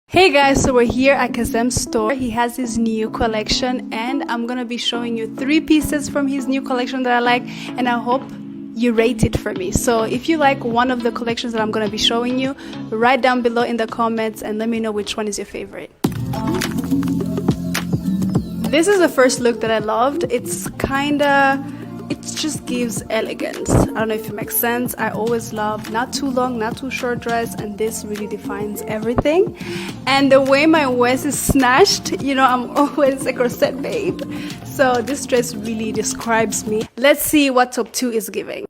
Hey guys, so we're here at Kazem's store. He has his new collection and I'm gonna be showing you 3 pieces from his new collection that I like, and I hope you rate it for me. So if you like one of the collections that I'm gonna be showing you, write down below in the comments and let me know which one is your favorite. This is the first look that I loved. It just gives elegance. I don't know if it makes sense. I always love not too long, not too short dress, and this really defines everything. And the way my waist is snatched, you know, I'm always a corset babe. So this dress really describes me. Let's see what top 2 is giving.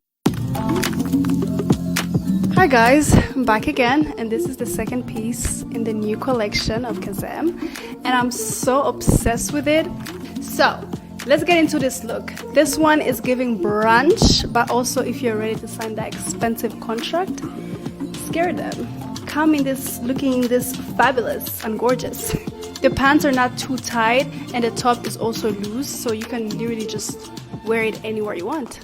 Hi guys, I'm back again, and this is the second piece in the new collection of Kazem, and I'm so obsessed with it. So let's get into this look. This one is giving brunch, but also if you're ready to sign that expensive contract, scare them. Come in this looking this fabulous and gorgeous. The pants are not too tight and the top is also loose, so you can literally just wear it anywhere you want.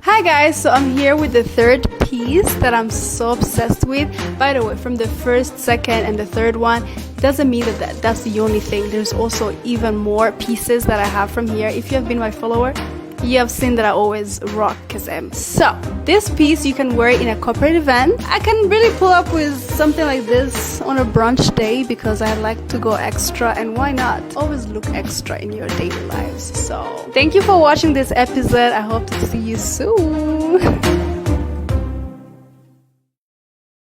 Hi guys, so I'm here with the third piece that I'm so obsessed with. By the way, from the first, second, and the third one, doesn't mean that that's the only thing. There's also even more pieces that I have from here. If you have been my follower, you have seen that I always rock Kazem. So this piece you can wear in a corporate event. I can really pull up with something like this on a brunch day because I like to go extra, and why not? Always look extra in your daily lives. So thank you for watching this episode. I hope to see you soon.